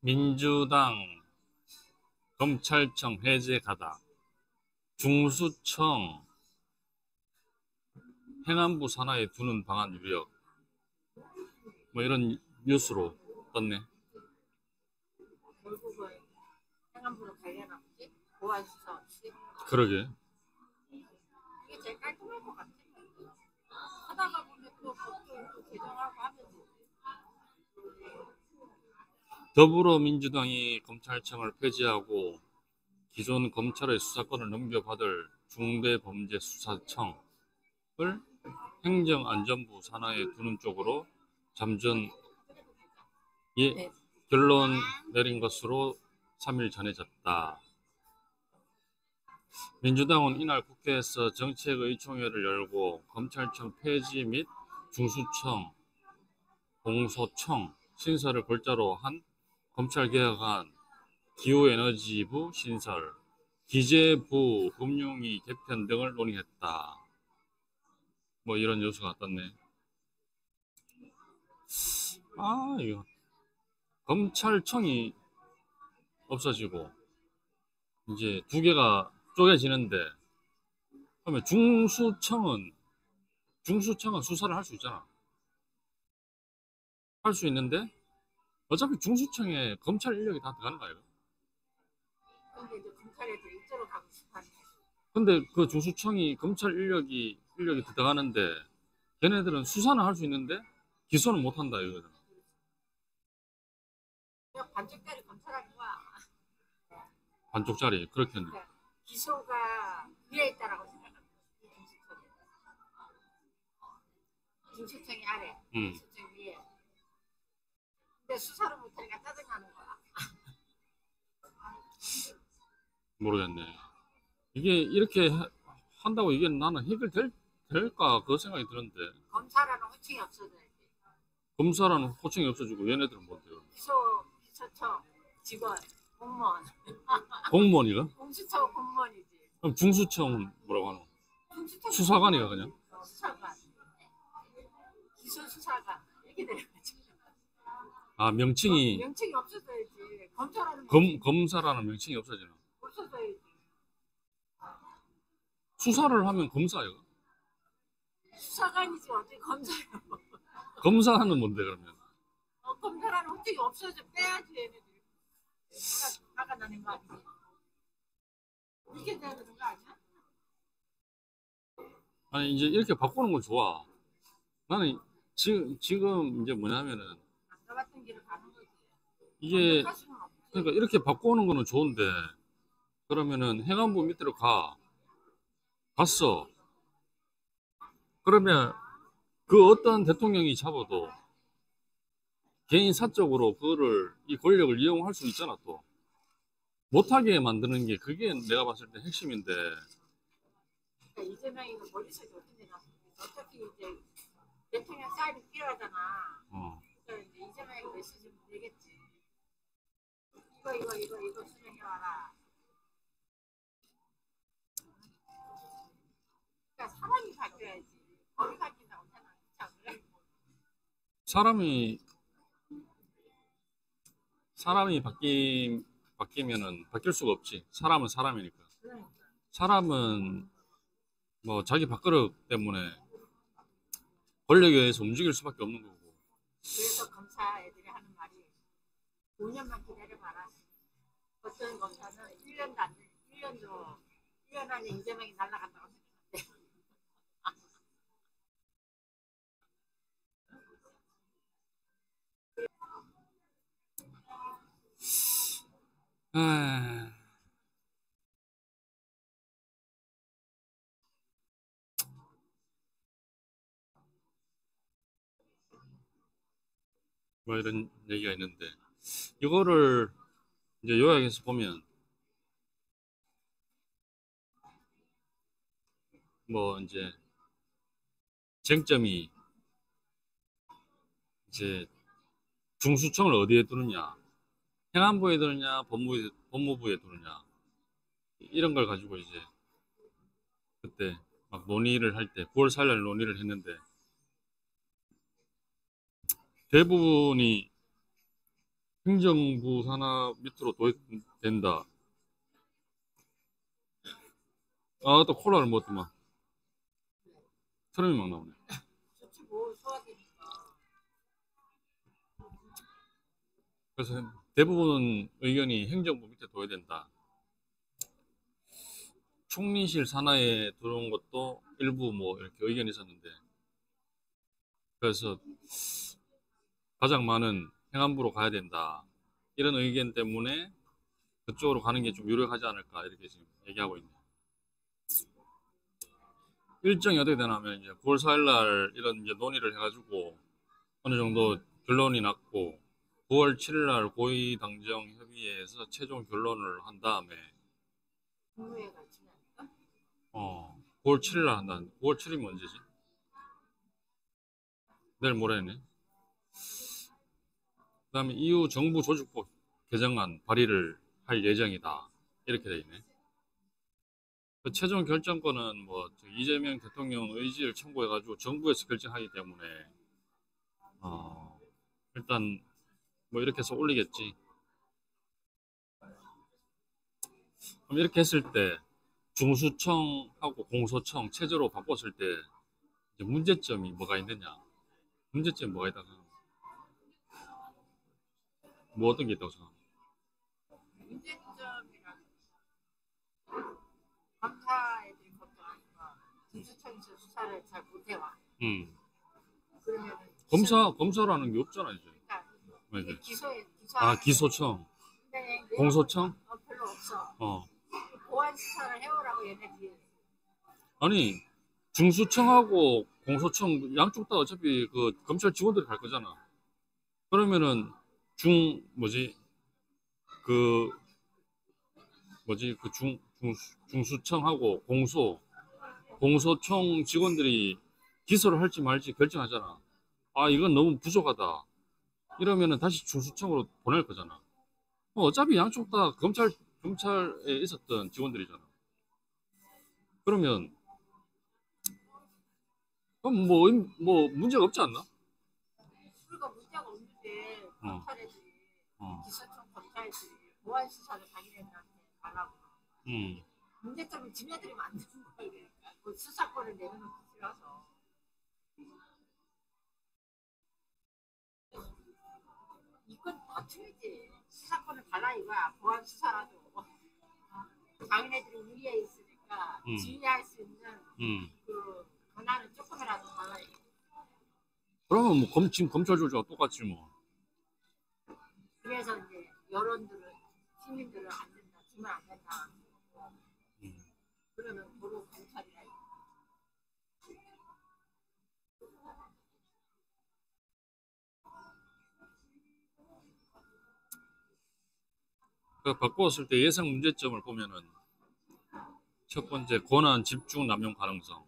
민주당 검찰청 해제 가다. 중수청 행안부 산하에 두는 방안 유력. 뭐 이런 뉴스로 떴네. 결국은 행안부로 관련 없지? 보안 수사 없이? 그러게. 이게 제일 깔끔할 것 같아. 하다가 보면 또 법도 또 개정하고 하면 되지. 더불어민주당이 검찰청을 폐지하고 기존 검찰의 수사권을 넘겨받을 중대범죄수사청을 행정안전부 산하에 두는 쪽으로 잠전 결론 내린 것으로 3일 전해졌다. 민주당은 이날 국회에서 정책의총회를 열고 검찰청 폐지 및 중수청, 공소청 신설을 골자로 한 검찰개혁안, 기후에너지부 신설, 기재부 금융위 개편 등을 논의했다. 뭐 이런 뉴스가 떴네. 이거 검찰청이 없어지고 이제 두 개가 쪼개지는데, 그러면 중수청은 수사를 할 수 있잖아. 할 수 있는데 어차피 중수청에 검찰 인력이 다 들어가는 거야. 근데 이제 검찰애들이 이쪽으로 가고 싶어 하는 거지. 근데 그 중수청이 검찰 인력이 들어가는데 걔네들은 수사는 할 수 있는데 기소는 못 한다 이거잖아. 그냥 반쪽짜리 검찰하는 거야. 반쪽짜리 그렇겠네. 그러니까 기소가 위에 있다라고 생각하는 거지. 중수청이 아래, 중수청 위에. 근데 수사를 못하니까 짜증나는 거야. 모르겠네. 이게 이렇게 한다고 이게 나는 해결될까 그 생각이 드는데. 검사라는 호칭이 없어져야지. 검사라는 호칭이 없어지고 얘네들은 뭔데요? 기소청 직원, 공무원. 공무원이가? 공수처 공무원이지. 그럼 중수청 뭐라고 하노? 중수청 수사관이가 그냥? 수사관. 기소 수사관 이렇게 되는 거지. 명칭이 명칭이 없어져야지. 검사라는 검사라는 명칭이 없어지나? 없어져야지. 수사를 하면 검사예요. 수사관이지 어떻게 검사예요? 검사는 뭔데 그러면? 검사라는 호칭이 없어져 빼야지 얘네들이. 화가 나는 거 아니지? 이렇게 돼야 되는 거 아니야? 아니 이제 이렇게 바꾸는 건 좋아. 나는 지금 이제 뭐냐면은 안 가봤던 길을 가는 거지. 이게 그러니까 이렇게 바꾸는 거는 좋은데, 그러면은 행안부 밑으로 갔어. 그러면 그 어떤 대통령이 잡아도 개인 사적으로 이 권력을 이용할 수 있잖아. 또 못하게 만드는 게 그게 내가 봤을 때 핵심인데. 그러니까 이재명이 머릿속에 어떻게 나왔어? 어차피 이제 대통령 사인이 필요하잖아. 그러니까 이제 이재명이 메시지 내겠지. 이거 수정해와라. 그러니까 사람이 바뀌어야지. 법이 바뀐다고 생각하지 않을래? 사람이 바뀌면은 바뀔 수가 없지. 사람은 사람이니까. 그러니까. 사람은 뭐 자기 밥그릇 때문에 권력에 의해서 움직일 수밖에 없는 거고. 그래서 검사 애들이 하는 말이 5년만 기다려봐라. 어떤 검사는 1년도 안 돼. 1년 안에 이재명이 날아간다고 생각한대. 뭐 이런 얘기가 있는데, 이거를 이제 요약해서 보면 뭐 이제 쟁점이 이제 중수청을 어디에 두느냐, 행안부에 두느냐, 법무부에 두느냐, 이런 걸 가지고 이제 그때 막 논의를 할 때 9월 4일 논의를 했는데, 대부분이 행정부 산하 밑으로 도입된다. 아, 또 콜라를 먹었더만. 트럼이 막 나오네. 좋지 뭐 소화되니까. 그래서 대부분 의견이 행정부 밑에 둬야 된다. 총리실 산하에 들어온 것도 일부 뭐 이렇게 의견이 있었는데, 그래서 가장 많은 행안부로 가야 된다. 이런 의견 때문에 그쪽으로 가는 게 좀 유력하지 않을까 이렇게 지금 얘기하고 있네요. 일정이 어떻게 되냐면 이제 9월 4일 날 이런 이제 논의를 해가지고 어느 정도 결론이 났고 9월 7일 날 고위 당정 협의회에서 최종 결론을 한 다음에 국무회가 지나니까. 9월 7일 날 한다. 9월 7일이 언제지? 내일 모레네. 그다음에 이후 정부 조직법 개정안 발의를 할 예정이다. 이렇게 돼 있네. 그 최종 결정권은 뭐 이재명 대통령 의지를 청구해가지고 정부에서 결정하기 때문에 일단 뭐 이렇게 해서 올리겠지. 그럼 이렇게 했을 때 중수청하고 공소청 체제로 바꿨을 때 이제 문제점이 뭐가 있느냐? 문제점이 뭐가 있다고 생각합니까? 뭐 어떤 게 있다고 생각합니까? 문제점이라는 검사 애들이 걱정하니까 군수청에서 수사를 잘 못해와. 음. 그러면은 검사라는 게 없잖아 이제. 그러니까 이제. 기소에 아, 기소청, 근데 공소청? 별로 없어. 어. 보안 수사를 해오라고 얘네들이. 아니 중수청하고 공소청 양쪽 다 어차피 그 검찰 직원들이 갈 거잖아. 그러면은 그 중수청하고 공소청 직원들이 기소를 할지 말지 결정하잖아. 아, 이건 너무 부족하다. 이러면은 다시 중수청으로 보낼 거잖아. 어차피 양쪽 다 검찰에 있었던 직원들이잖아. 그러면 그럼 뭐 문제가 없지 않나? 그러니까 문제가 없는데 어, 검찰 애들이 어, 기소청 검찰 애들이 보안 수사를 자기네들한테 가라고. 음. 문제점은 지네들이 만드는 거야. 그러니까 그 수사권을 내놓는 기술이라서. 이건 다툼이지. 수사권을 달라 이거야. 보안 수사라도. 자기네들이 우리에 있으니까 지휘할 수 있는 음. 그 권한을 조금이라도 달라 이거. 그러면 뭐 지금 검찰 조직과 똑같지 뭐. 그래서 이제 여론들은 시민들은 안 된다. 주면 안 된다. 음. 그러면 도로 검찰이라 이거. 그러니까 바꾸었을 때 예상 문제점을 보면은 첫 번째 권한 집중 남용 가능성.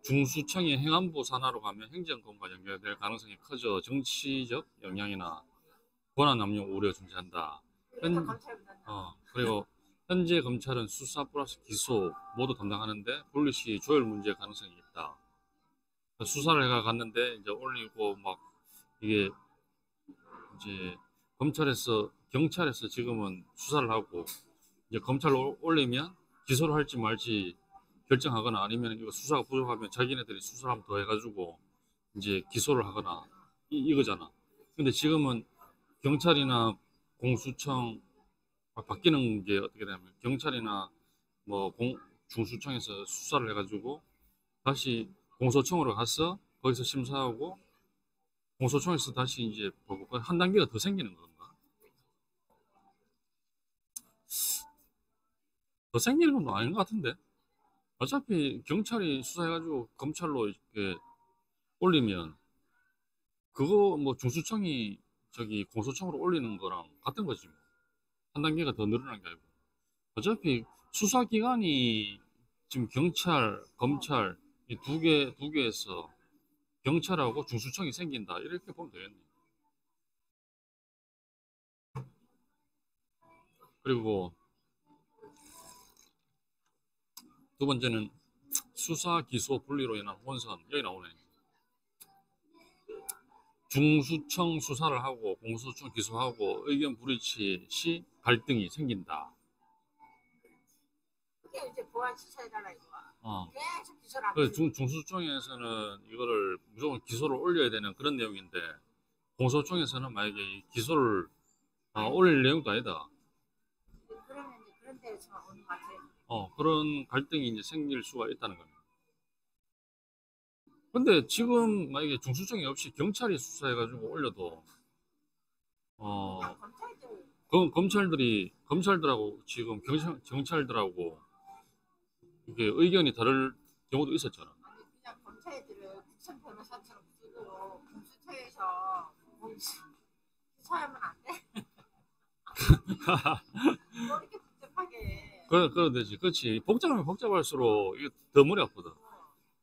중수청이 행안부 산하로 가면 행정권과 연결될 가능성이 커져 정치적 영향이나 권한 남용 우려 존재한다. 그래서 검찰보다는 그리고 현재 검찰은 수사 플러스 기소 모두 담당하는데 분리 시 조율 문제 가능성이 있다. 수사를 해가 갔는데 이제 올리고 막 이게 이제 경찰에서 지금은 수사를 하고 이제 검찰로 올리면 기소를 할지 말지 결정하거나 아니면 이거 수사가 부족하면 자기네들이 수사를 한번 더 해가지고 이제 기소를 하거나 이거잖아. 근데 지금은 경찰이나 공수청 바뀌는 게 어떻게 되냐면 경찰이나 뭐 중수청에서 수사를 해가지고 다시 공소청으로 가서 거기서 심사하고 공소청에서 다시 이제 보고 한 단계가 더 생기는 건가? 더 생기는 건 아닌 것 같은데. 어차피 경찰이 수사해가지고 검찰로 이렇게 올리면 그거 뭐 중수청이 저기 공소청으로 올리는 거랑 같은 거지 뭐. 한 단계가 더 늘어난 게 아니고. 어차피 수사기관이 지금 경찰, 검찰 이 두 개에서 경찰하고 중수청이 생긴다. 이렇게 보면 되겠네. 그리고 두 번째는 수사 기소 분리로 인한 혼선. 여기 나오네. 중수청 수사를 하고 공소청 기소하고 의견 불일치 시 갈등이 생긴다. 그게 이제 보안 수사해달라 이거야. 어. 계속 기소를 안 그 해. 중수청에서는 이거를 무조건 기소를 올려야 되는 그런 내용인데 공소청에서는 만약에 이 기소를 올릴 내용도 아니다. 그러면 이제 그런 데서 오는 것 같아. 그런 갈등이 이제 생길 수가 있다는 겁니다. 근데 지금 만약에 중수청이 없이 경찰이 수사해가지고 올려도 그냥 검찰들 검찰들하고 지금 경찰들하고 이게 의견이 다를 경우도 있었잖아. 아니 그냥 검찰들은 국선 변호사처럼 쓰고 공수처에서 수사하면 안 돼? 뭐 이렇게 복잡하게. 그래 되지. 그렇지. 복잡하면 복잡할수록 이게 더 머리 아프다.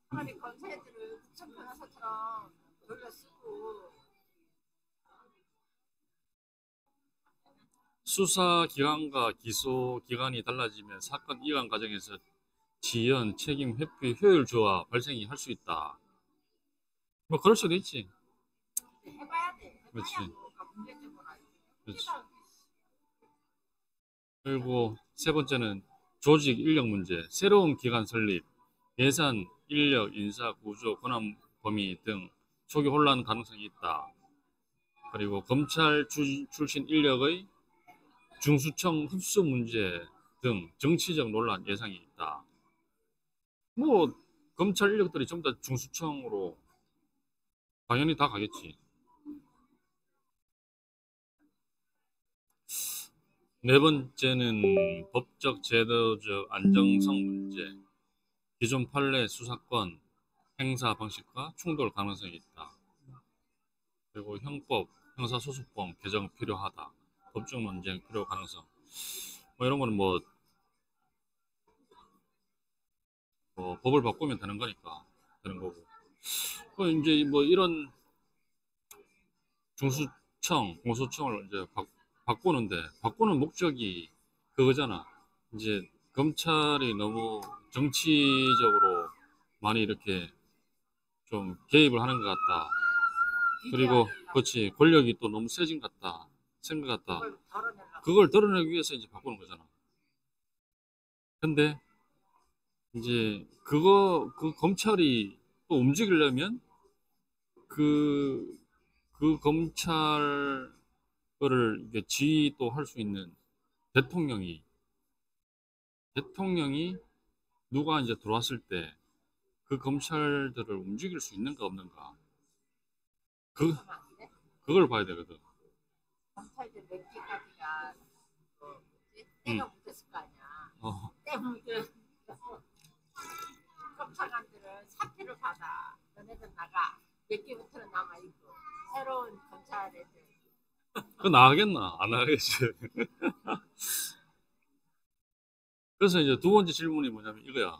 아니 검찰들은 국선 변호사처럼 돌려 쓰고 수사 기간과 기소 기간이 달라지면 사건 이관 과정에서 지연, 책임, 회피, 효율 저하 발생이 할 수 있다. 뭐 그럴 수도 있지. 해봐야 돼. 그렇지. 해봐야 뭐가 문제점을 알지. 그렇지. 그리고 세 번째는 조직 인력 문제, 새로운 기관 설립, 예산, 인력, 인사, 구조, 권한 범위 등 초기 혼란 가능성이 있다. 그리고 검찰 출신 인력의 중수청 흡수 문제 등 정치적 논란 예상이 있다. 뭐 검찰 인력들이 전부 다 중수청으로 당연히 다 가겠지. 네 번째는 법적 제도적 안정성 문제, 기존 판례 수사권 행사 방식과 충돌 가능성이 있다. 그리고 형법, 형사소송법 개정 필요하다. 법적 논쟁 필요 가능성. 뭐 이런 거는 법을 바꾸면 되는 거니까 되는 거고. 그 이제 뭐 이런 중수청, 공소청을 이제 바꾸는 목적이 그거잖아. 이제 검찰이 너무 정치적으로 많이 이렇게 좀 개입을 하는 것 같다. 그리고 그렇지 권력이 또 너무 세진 것 같다. 생각 같다. 그걸 덜어내려고. 그걸 드러내기 위해서 이제 바꾸는 거잖아. 근데 이제 그 검찰이 또 움직이려면 그, 그 검찰 거를 이게 지휘도 할 수 있는 대통령이 누가 이제 들어왔을 때 그 검찰들을 움직일 수 있는가 없는가 그 하면 안 돼? 그걸 봐야 되거든. 검찰들 몇 개까지가 뭐 뭐지? 응. 때가 묻었을 거 아니야. 어, 때 묻은 검찰관들은 사표를 받아. 너네들 나가. 몇 개부터는 남아있고. 새로운 검찰 애들. 그 나가겠나? 안 나가겠지. 그래서 이제 두 번째 질문이 뭐냐면 이거야.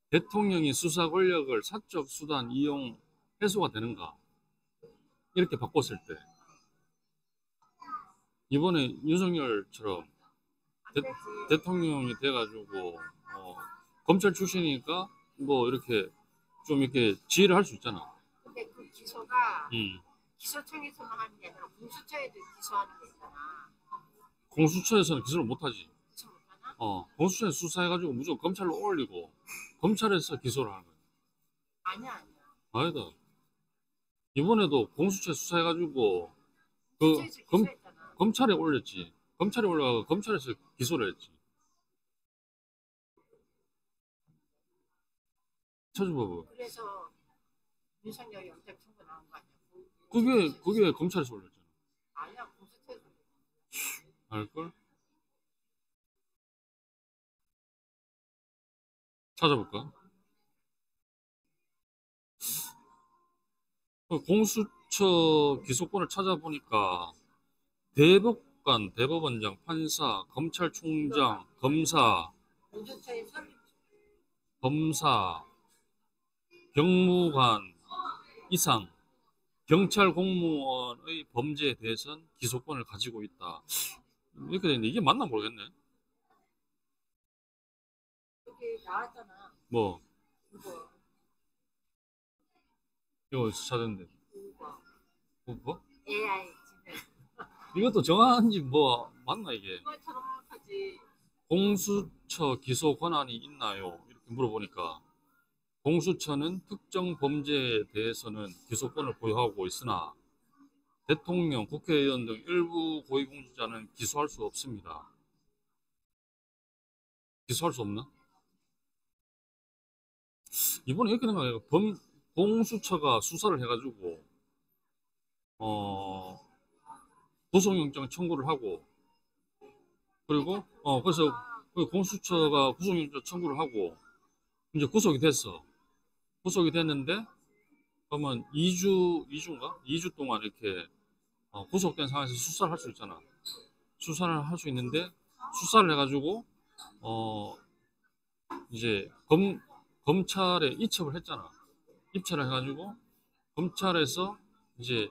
대통령이 수사 권력을 사적 수단 이용 해소가 되는가? 이렇게 바꿨을 때 이번에 윤석열처럼 안 되지. 대통령이 돼가지고 검찰 출신이니까 뭐 이렇게 좀 이렇게 지휘를 할 수 있잖아. 근데 그 기소가 음. 기소청에서만 하는 게 아니라 공수처에도 기소하는 게 있잖아. 공수처에서는 기소를 못하지. 기소 못하나? 공수처에 수사해가지고 무조건 검찰로 올리고 검찰에서 기소를 하는 거야. 아니야, 아니야. 아니다. 이번에도 공수처에 수사해가지고 그 공수처에서 기소했잖아. 검찰에 올렸지. 검찰에 올라가고 검찰에서 기소를 했지. 찾아봐봐. 그래서 윤석열 영장 청구 나온 거 아니야? 그게 검찰에서 올렸잖아. 아니야, 공수처에서. 알걸? 찾아볼까? 그 공수처 기소권을 찾아보니까 대법관, 대법원장, 판사, 검찰총장, 공수처에 설립. 검사, 경무관 이상 경찰 공무원의 범죄에 대해서는 기소권을 가지고 있다. 이렇게 되는데 이게 맞나 모르겠네. 여기 나왔잖아. 뭐 이거, 이거 찾았는데 이거. 뭐? AI 지금 이것도 정한지 뭐 맞나 이게? 그거 정확하지. 공수처 기소 권한이 있나요? 이렇게 물어보니까 공수처는 특정 범죄에 대해서는 기소권을 보유하고 있으나 대통령, 국회의원 등 일부 고위공직자는 기소할 수 없습니다. 기소할 수 없나? 이번에 이렇게 생각해요. 공수처가 수사를 해가지고 어, 구속영장 청구를 하고 그리고 그래서 그 공수처가 구속영장 청구를 하고 이제 구속이 됐어. 구속이 됐는데 그러면 2주인가? 2주 동안 이렇게 구속된 상황에서 수사를 할 수 있잖아. 수사를 할 수 있는데 수사를 해가지고 어 이제 검찰에 이첩을 했잖아. 입찰을 해가지고 검찰에서 이제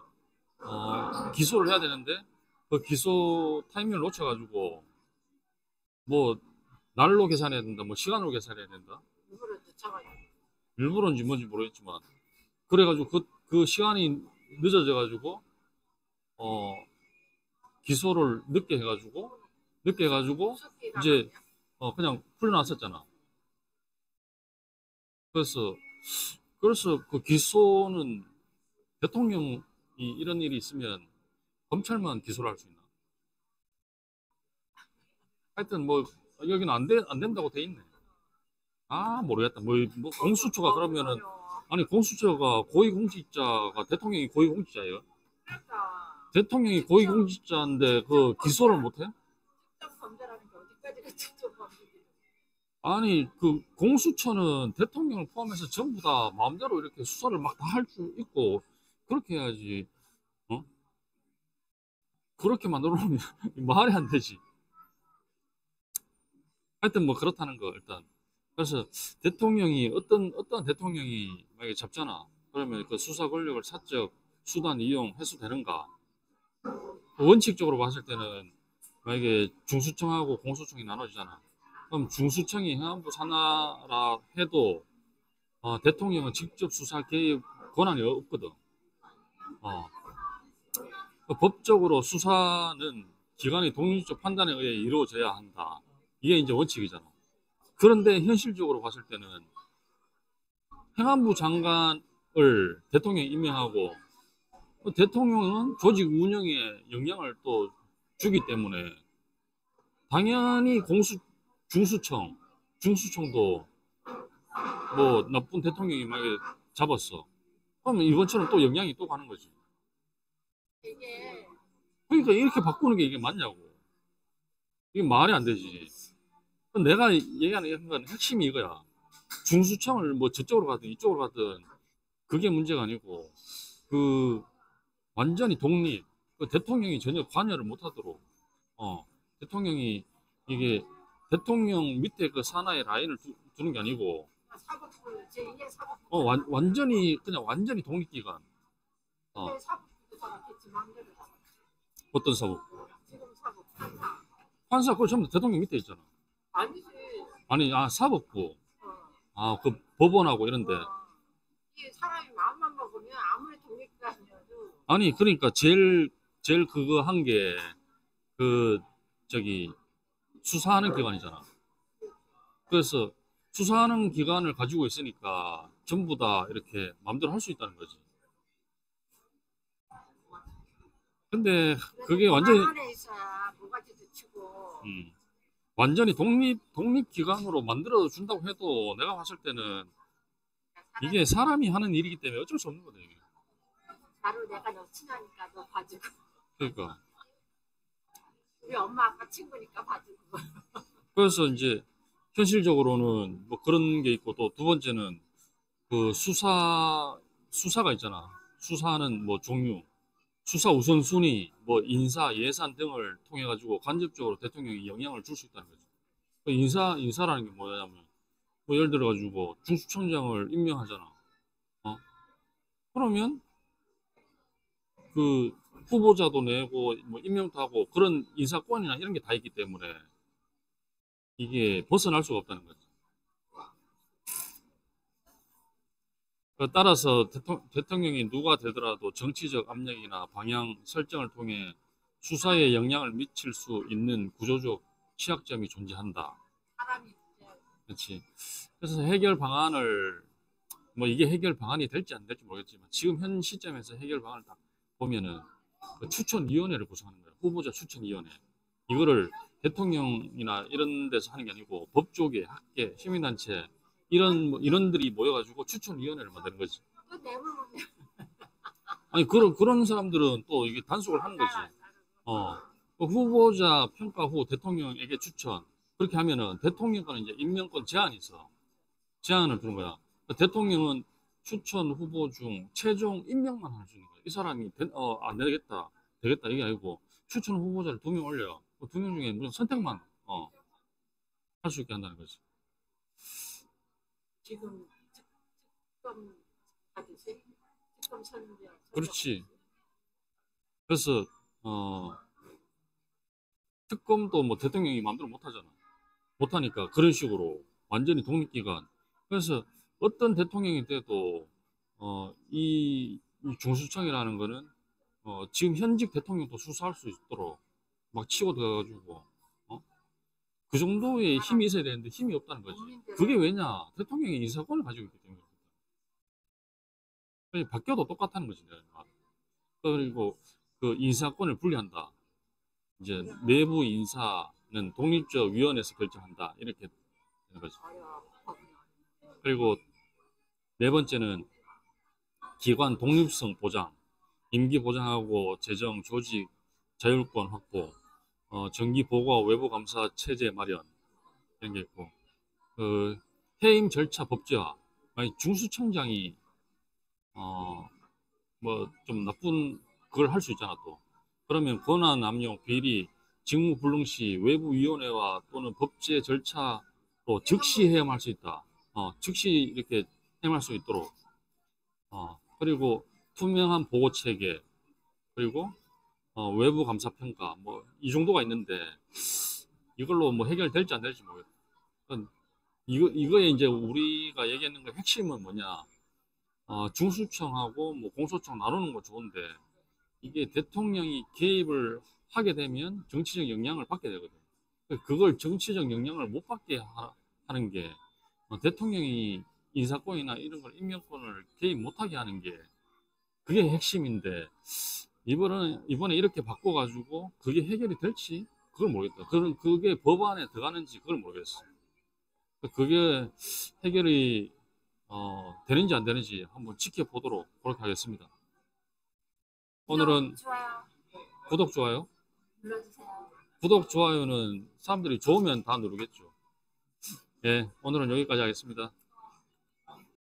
기소를 해야 되는데 그 기소 타이밍을 놓쳐가지고 뭐 날로 계산해야 된다, 뭐 시간으로 계산해야 된다. 누구를 쫓아가요? 일부러인지 뭔지 모르겠지만 그래가지고 그 시간이 늦어져가지고 어 기소를 늦게 해가지고 이제 그냥 풀려났었잖아. 그래서 그 기소는 대통령이 이런 일이 있으면 검찰만 기소를 할 수 있나? 하여튼 뭐 여기는 안 된다고 돼 있네. 아 모르겠다. 뭐 공수처가 그러면은 아니 공수처가 고위공직자가 대통령이 고위공직자예요? 그러니까 대통령이 고위공직자인데 그 기소를 못해? 특정 범죄라는 게 어디까지가 특정 범죄지? 아니 그 공수처는 대통령을 포함해서 전부 다 마음대로 이렇게 수사를 막 다 할 수 있고 그렇게 해야지. 어? 그렇게 만들어 놓으면 말이 안 되지. 하여튼 뭐 그렇다는 거 일단. 그래서 대통령이 어떤 대통령이 만약에 잡잖아. 그러면 그 수사 권력을 사적 수단 이용해서 되는가? 원칙적으로 봤을 때는 만약에 중수청하고 공수청이 나눠지잖아. 그럼 중수청이 행안부 산하라 해도 대통령은 직접 수사 개입 권한이 없거든. 어, 법적으로 수사는 기관의 독립적 판단에 의해 이루어져야 한다. 이게 이제 원칙이잖아. 그런데 현실적으로 봤을 때는 행안부 장관을 대통령이 임명하고 대통령은 조직 운영에 영향을 또 주기 때문에 당연히 중수청도 뭐 나쁜 대통령이 만약에 잡았어. 그러면 이번처럼 또 영향이 또 가는 거지. 이게 그러니까 이렇게 바꾸는 게 이게 맞냐고. 이게 말이 안 되지. 내가 얘기하는 건 핵심이 이거야. 중수청을 뭐 저쪽으로 가든 이쪽으로 가든 그게 문제가 아니고 그 완전히 그 대통령이 전혀 관여를 못하도록 대통령이 이게 대통령 밑에 그 산하의 라인을 두는 게 아니고 사법부 제2의 사법부. 완전히 독립기관. 근데 사법부도 저렇겠지 마음대로 다. 어떤 사법? 지금 사법 판사. 판사 그거 전부 대통령 밑에 있잖아. 아니지. 아니 사법부. 어. 그 법원하고 이런데. 이게 사람이 마음만 먹으면 아무리 독립기관이어도 아니 그러니까 제일 그거 한 게 그 저기 수사하는 기관이잖아. 그래서 수사하는 기관을 가지고 있으니까 전부 다 이렇게 마음대로 할 수 있다는 거지. 근데 그게 완전히 안에 있어야 뭐가지도 치고. 완전히 독립 기관으로 만들어 준다고 해도 내가 봤을 때는 이게 사람이 하는 일이기 때문에 어쩔 수 없는 거다 이게. 바로 내가 너 친하니까 너 봐주고. 그러니까 우리 엄마 아빠 친구니까 봐주고. 그래서 이제 현실적으로는 뭐 그런 게 있고 또 두 번째는 그 수사가 있잖아. 수사는 뭐 종류, 수사 우선순위, 뭐 인사, 예산 등을 통해 가지고 간접적으로 대통령이 영향을 줄 수 있다는 거죠. 그 인사라는 게 뭐냐면 뭐 예를 들어 가지고 중수청장을 임명하잖아. 그러면 그 후보자도 내고 뭐 임명도 하고 그런 인사권이나 이런 게 다 있기 때문에 이게 벗어날 수가 없다는 거죠. 따라서 대통령이 누가 되더라도 정치적 압력이나 방향 설정을 통해 수사에 영향을 미칠 수 있는 구조적 취약점이 존재한다. 사람이 문제. 그렇지. 그래서 해결 방안을 뭐 이게 해결 방안이 될지 안 될지 모르겠지만 지금 현 시점에서 해결 방안을 딱 보면은 그 추천위원회를 구성하는 거야. 후보자 추천위원회. 이거를 대통령이나 이런 데서 하는 게 아니고 법조계, 학계, 시민단체 이런 인원들이 모여가지고 추천위원회를 만드는 거지. 그 뇌물 문제. 아니 그런 사람들은 또 이게 단속을 하는 거지. 그 후보자 평가 후 대통령에게 추천 그렇게 하면은 대통령과는 이제 임명권 제한이 있어. 제한을 두는 거야. 대통령은 추천 후보 중 최종 임명만 할 수 있는 거야. 이 사람이 안 되겠다, 되겠다 이게 아니고 추천 후보자를 2명 올려. 그 2명 중에 무슨 선택만 할 수 있게 한다는 거지. 지금 특검 하듯이 특검 선정. 그렇지. 그래서 특검도 뭐 대통령이 마음대로 못 하잖아. 못 하니까 그런 식으로 완전히 독립기관. 그래서 어떤 대통령이 돼도 이 중수청이라는 거는 지금 현직 대통령도 수사할 수 있도록 막 치고 들어가가지고 그 정도의 힘이 있어야 되는데 힘이 없다는 거지. 그게 왜냐? 대통령이 인사권을 가지고 있기 때문에. 그러니까 바뀌어도 똑같다는 거지. 내가. 그리고 그 인사권을 분리한다. 이제 내부 인사는 독립적 위원회에서 결정한다. 이렇게 되는 거지. 그리고 네 번째는 기관 독립성 보장, 임기 보장하고 재정, 조직, 자율권 확보, 정기 보고와 외부 감사 체제 마련 이런 게 있고, 그 해임 절차 법제화. 만약 중수청장이 뭐 좀 나쁜 그걸 할 수 있잖아 또. 그러면 권한 남용, 비리, 직무 불능 시 외부 위원회와 또는 법제 절차로 즉시 해임할 수 있다. 즉시 이렇게 해임할 수 있도록. 그리고 투명한 보고 체계, 그리고 외부 감사 평가, 뭐 이 정도가 있는데 이걸로 뭐 해결될지 안 될지 모르겠다. 그러니까 이거에 이제 우리가 얘기하는 거 핵심은 뭐냐? 중수청하고 뭐 공소청 나누는 거 좋은데 이게 대통령이 개입을 하게 되면 정치적 영향을 받게 되거든. 그걸 정치적 영향을 못 받게 하는 게 대통령이 인사권이나 이런 걸 임명권을 개입 못하게 하는 게 그게 핵심인데 이번에 이렇게 바꿔가지고 그게 해결이 될지 그걸 모르겠다. 그게 법안에 들어가는지 그걸 모르겠어. 그게 해결이 되는지 안 되는지 한번 지켜보도록 그렇게 하겠습니다. 오늘은 좋아요. 구독, 좋아요. 눌러주세요. 구독, 좋아요는 사람들이 좋으면 다 누르겠죠. 예, 오늘은 여기까지 하겠습니다.